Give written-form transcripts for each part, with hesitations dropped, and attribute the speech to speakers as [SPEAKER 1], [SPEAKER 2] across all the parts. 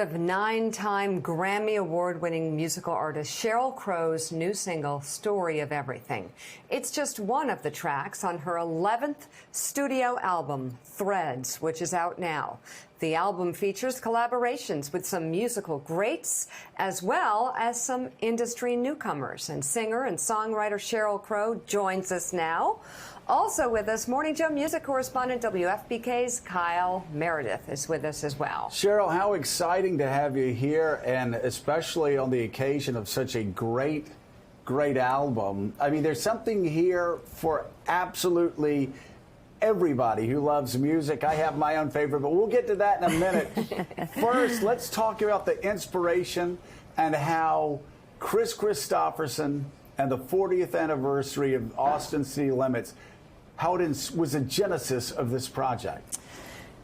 [SPEAKER 1] Of nine-time Grammy Award-winning musical artist Sheryl Crow's new single, Story of Everything. It's just one of the tracks on her 11th studio album, Threads, which is out now. The album features collaborations with some musical greats, as well as some industry newcomers. And singer and songwriter Sheryl Crow joins us now. Also with us, Morning Joe music correspondent WFBK's Kyle Meredith is with us as well.
[SPEAKER 2] Sheryl, how exciting to have you here, and especially on the occasion of such a great album. I mean, there's something here for absolutely everybody who loves music. I have my own favorite, but we'll get to that in a minute. First, let's talk about the inspiration and how Kris Kristofferson and the 40th anniversary of Austin City Limits, how it was a genesis of this project.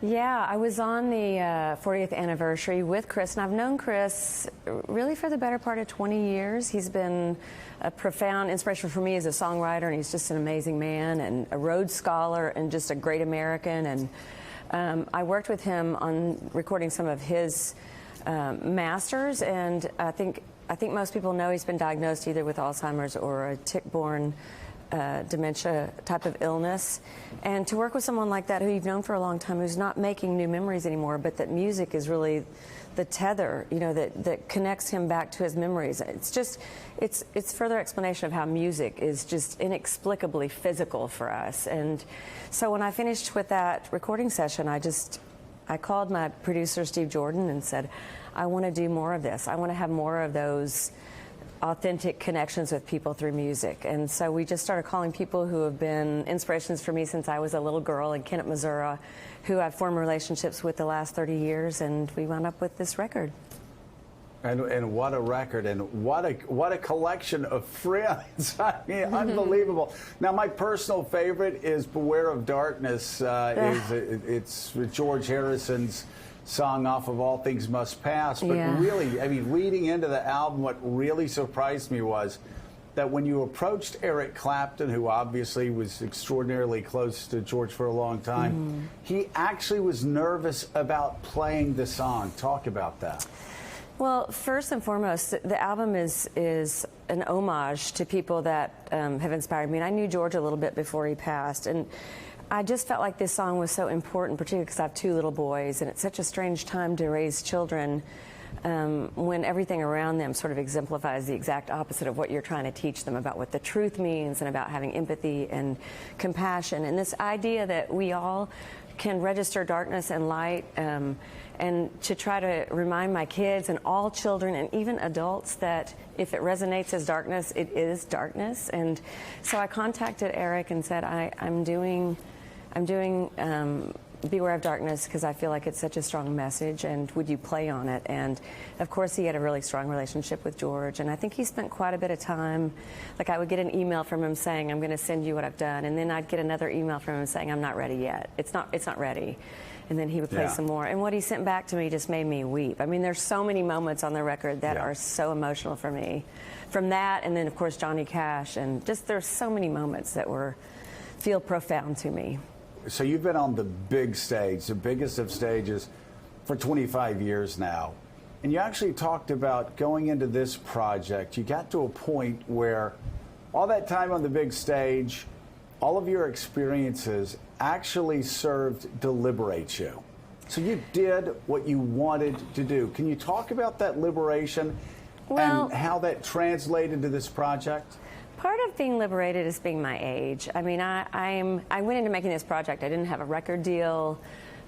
[SPEAKER 3] Yeah, I was on the 40th anniversary with Kris, and I've known Kris really for the better part of 20 years. He's been a profound inspiration for me as a songwriter, and he's just an amazing man and a Rhodes Scholar and just a great American. And I worked with him on recording some of his masters, and I think most people know he's been diagnosed either with Alzheimer's or a tick-borne dementia type of illness. And to work with someone like that who you've known for a long time, who's not making new memories anymore, but that music is really the tether, you know, that connects him back to his memories. It's just, it's further explanation of how music is just inexplicably physical for us. And so when I finished with that recording session, I called my producer, Steve Jordan, and said, I want to do more of this. I want to have more of those authentic connections with people through music. And so we just started calling people who have been inspirations for me since I was a little girl in Kennett, Missouri, who I've formed relationships with the last 30 years, and we wound up with this record.
[SPEAKER 2] And what a record, and what a collection of friends. I mean, unbelievable. Now, my personal favorite is Beware of Darkness. It's George Harrison's song off of All Things Must Pass. But really, I mean, leading into the album, what really surprised me was that when you approached Eric Clapton, who obviously was extraordinarily close to George for a long time, he actually was nervous about playing the song. Talk about that.
[SPEAKER 3] Well, first and foremost, the album is an homage to people that have inspired me. And I knew George a little bit before he passed, and I just felt like this song was so important, particularly because I have two little boys, and it's such a strange time to raise children when everything around them sort of exemplifies the exact opposite of what you're trying to teach them about what the truth means and about having empathy and compassion. And this idea that we all can register darkness and light, and to try to remind my kids and all children and even adults that if it resonates as darkness, it is darkness. And so I contacted Eric and said, I'm doing Beware of Darkness because I feel like it's such a strong message, and would you play on it? And of course he had a really strong relationship with George, and I think he spent quite a bit of time, like I would get an email from him saying, I'm going to send you what I've done, and then I'd get another email from him saying, I'm not ready yet. It's not ready. And then he would play some more. And what he sent back to me just made me weep. I mean, there's so many moments on the record that are so emotional for me. From that, and then of course Johnny Cash, and just there's so many moments that feel profound to me.
[SPEAKER 2] So you've been on the big stage, the biggest of stages, for 25 years now. And you actually talked about going into this project. You got to a point where all that time on the big stage, all of your experiences actually served to liberate you. So you did what you wanted to do. Can you talk about that liberation and how that translated to this project?
[SPEAKER 3] Part of being liberated is being my age. I mean, I went into making this project. I didn't have a record deal.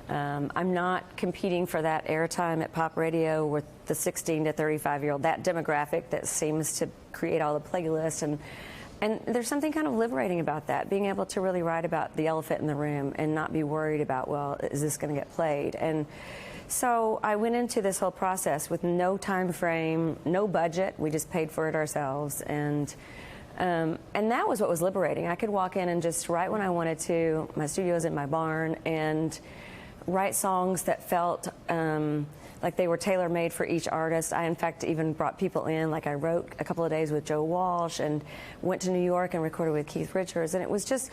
[SPEAKER 3] I'm not competing for that airtime at pop radio with the 16 to 35-year-old, that demographic that seems to create all the playlists. And there's something kind of liberating about that, being able to really write about the elephant in the room and not be worried about, well, is this going to get played? And so I went into this whole process with no time frame, no budget. We just paid for it ourselves. And that was what was liberating. I could walk in and just write when I wanted to. My studio's in my barn, and write songs that felt like they were tailor-made for each artist. I, in fact, even brought people in. Like I wrote a couple of days with Joe Walsh and went to New York and recorded with Keith Richards. And it was just,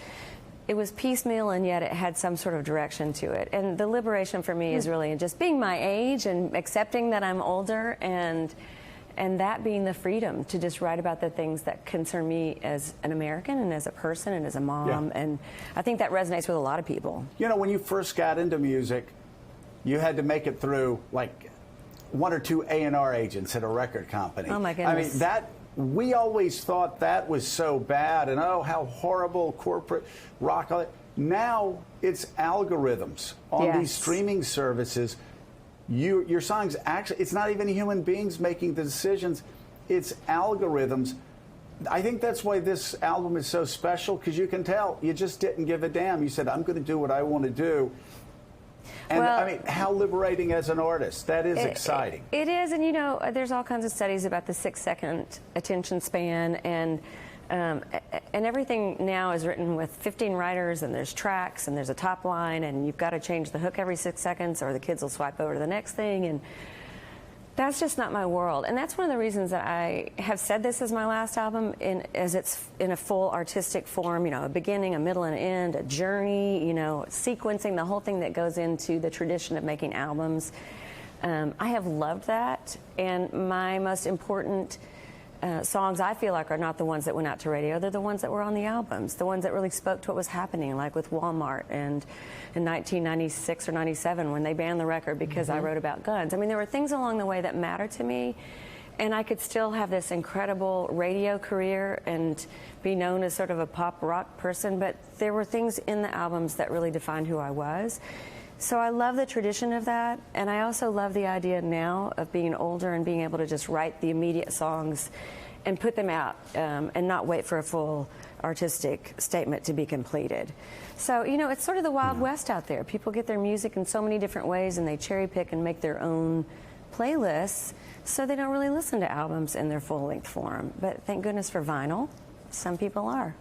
[SPEAKER 3] it was piecemeal, and yet it had some sort of direction to it. And the liberation for me is really in just being my age and accepting that I'm older, and that being the freedom to just write about the things that concern me as an American and as a person and as a mom. And I think that resonates with a lot of people.
[SPEAKER 2] You know, when you first got into music, you had to make it through like 1 or 2 A&R agents at a record company.
[SPEAKER 3] Oh my goodness.
[SPEAKER 2] I mean, we always thought that was so bad, and oh, how horrible corporate rock. Now it's algorithms on these streaming services. Your songs actually, it's not even human beings making the decisions, it's algorithms. I think that's why this album is so special, because you can tell you just didn't give a damn. You said, I'm going to do what I want to do. And
[SPEAKER 3] well,
[SPEAKER 2] I mean, how liberating as an artist. That is exciting.
[SPEAKER 3] It is, and you know, there's all kinds of studies about the 6-second attention span, and everything now is written with 15 writers, and there's tracks, and there's a top line, and you've got to change the hook every 6 seconds, or the kids will swipe over to the next thing, and that's just not my world. And that's one of the reasons that I have said this is my last album, as it's in a full artistic form, you know, a beginning, a middle, and an end, a journey, you know, sequencing, the whole thing that goes into the tradition of making albums. I have loved that, and my most important songs, I feel like, are not the ones that went out to radio. They're the ones that were on the albums, the ones that really spoke to what was happening, like with Walmart and in 1996 or 97 when they banned the record because I wrote about guns. I mean, there were things along the way that mattered to me, and I could still have this incredible radio career and be known as sort of a pop rock person, but there were things in the albums that really defined who I was. So I love the tradition of that, and I also love the idea now of being older and being able to just write the immediate songs and put them out and not wait for a full artistic statement to be completed. So, you know, it's sort of the Wild West out there. People get their music in so many different ways, and they cherry pick and make their own playlists, so they don't really listen to albums in their full-length form. But thank goodness for vinyl. Some people are.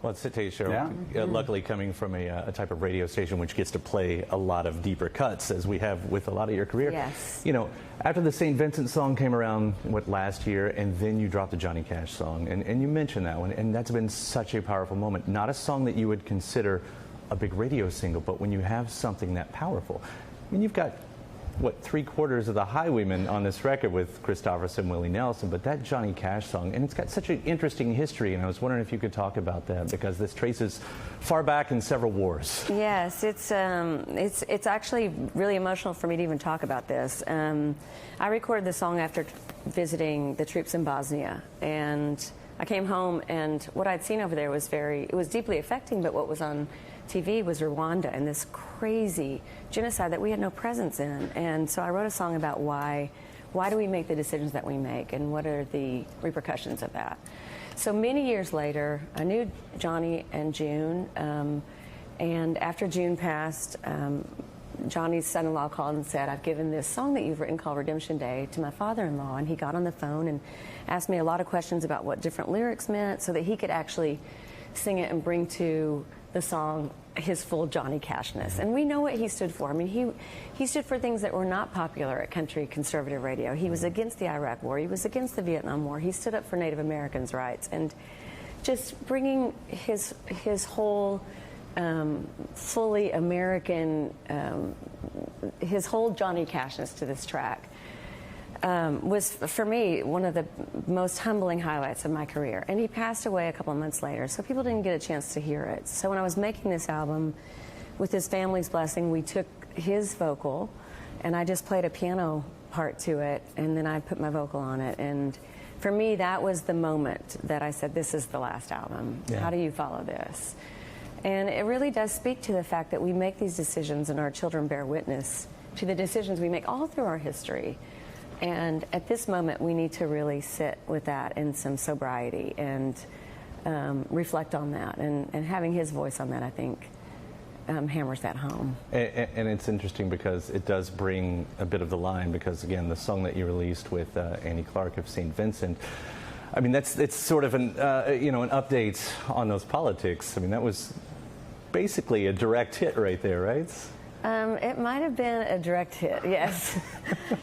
[SPEAKER 4] Well, to tell you, Sheryl, luckily coming from a type of radio station which gets to play a lot of deeper cuts, as we have with a lot of your career.
[SPEAKER 3] Yes.
[SPEAKER 4] You know, after the St. Vincent song came around, last year, and then you dropped the Johnny Cash song, and you mentioned that one, and that's been such a powerful moment. Not a song that you would consider a big radio single, but when you have something that powerful, I mean, you've got, what, 3/4 of the Highwaymen on this record with Christopherson, Willie Nelson, but that Johnny Cash song, and it's got such an interesting history, and I was wondering if you could talk about that, because this traces far back in several wars.
[SPEAKER 3] Yes, it's actually really emotional for me to even talk about this. I recorded the song after visiting the troops in Bosnia, and I came home, and what I'd seen over there was it was deeply affecting, but what was on TV was Rwanda and this crazy genocide that we had no presence in. And so I wrote a song about why do we make the decisions that we make, and what are the repercussions of that. So many years later, I knew Johnny and June, and after June passed, Johnny's son-in-law called and said, I've given this song that you've written called Redemption Day to my father-in-law, and he got on the phone and asked me a lot of questions about what different lyrics meant so that he could actually sing it and bring to the song his full Johnny Cashness. And we know what he stood for. I mean, he stood for things that were not popular at country conservative radio. He was against the Iraq War. He was against the Vietnam War. He stood up for Native Americans' rights. And just bringing his whole fully American, his whole Johnny Cashness to this track was, for me, one of the most humbling highlights of my career. And he passed away a couple of months later, so people didn't get a chance to hear it. So when I was making this album, with his family's blessing, we took his vocal, and I just played a piano part to it, and then I put my vocal on it. And for me, that was the moment that I said, this is the last album. Yeah. How do you follow this? And it really does speak to the fact that we make these decisions, and our children bear witness to the decisions we make all through our history. And at this moment, we need to really sit with that in some sobriety and reflect on that. And having his voice on that, I think, hammers that home.
[SPEAKER 4] And it's interesting because it does bring a bit of the line, because, again, the song that you released with Annie Clark of St. Vincent, I mean, it's sort of an update on those politics. I mean, that was basically a direct hit right there, right?
[SPEAKER 3] It might have been a direct hit, yes.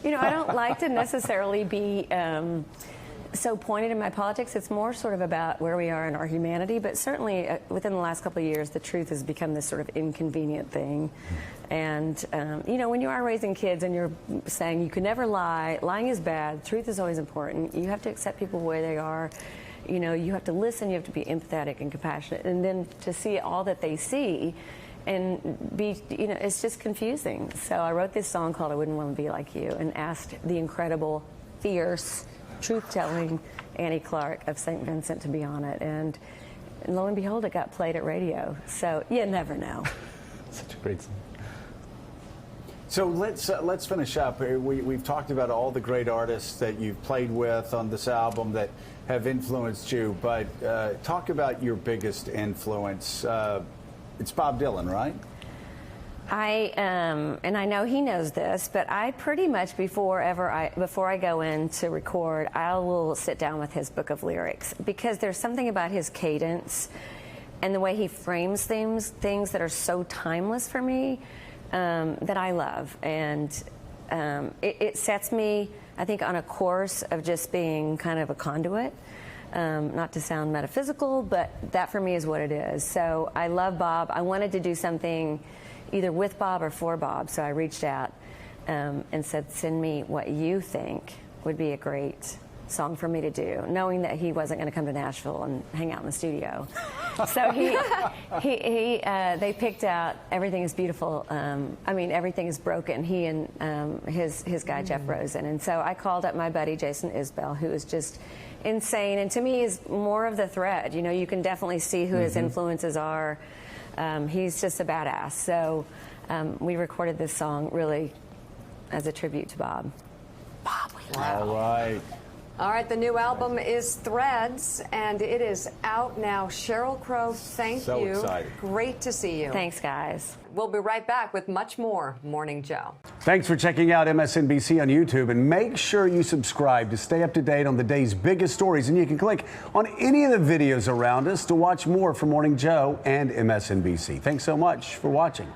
[SPEAKER 3] You know, I don't like to necessarily be so pointed in my politics. It's more sort of about where we are in our humanity, but certainly within the last couple of years, the truth has become this sort of inconvenient thing. And, you know, when you are raising kids and you're saying you can never lie, lying is bad, truth is always important, you have to accept people where they are. You know, you have to listen, you have to be empathetic and compassionate, and then to see all that they see and be, you know, it's just confusing. So I wrote this song called I Wouldn't Want to Be Like You and asked the incredible, fierce, truth-telling Annie Clark of St. Vincent to be on it. And lo and behold, it got played at radio. So you never know.
[SPEAKER 4] Such a great song.
[SPEAKER 2] So let's finish up. We've talked about all the great artists that you've played with on this album that have influenced you, but talk about your biggest influence. It's Bob Dylan, right?
[SPEAKER 3] And I know he knows this, but I pretty much before I go in to record, I will sit down with his book of lyrics, because there's something about his cadence and the way he frames things that are so timeless for me that I love, and it sets me, I think, on a course of just being kind of a conduit. Not to sound metaphysical, but that for me is what it is. So I love Bob. I wanted to do something either with Bob or for Bob, so I reached out and said, send me what you think would be a great song for me to do, knowing that he wasn't going to come to Nashville and hang out in the studio. So they picked out Everything Is Beautiful. I mean, Everything Is Broken. He and his guy Jeff Rosen. And so I called up my buddy Jason Isbell, who is just insane, and to me is more of the thread. You know, you can definitely see who his influences are. He's just a badass. So we recorded this song really as a tribute to Bob. Bob, we love you.
[SPEAKER 2] All right.
[SPEAKER 1] All right, the new album is Threads, and it is out now. Sheryl Crow, thank
[SPEAKER 2] So
[SPEAKER 1] you.
[SPEAKER 2] excited.
[SPEAKER 1] Great to see you.
[SPEAKER 3] Thanks, guys.
[SPEAKER 1] We'll be right back with much more Morning Joe.
[SPEAKER 2] Thanks for checking out MSNBC on YouTube, and make sure you subscribe to stay up to date on the day's biggest stories. And you can click on any of the videos around us to watch more from Morning Joe and MSNBC. Thanks so much for watching.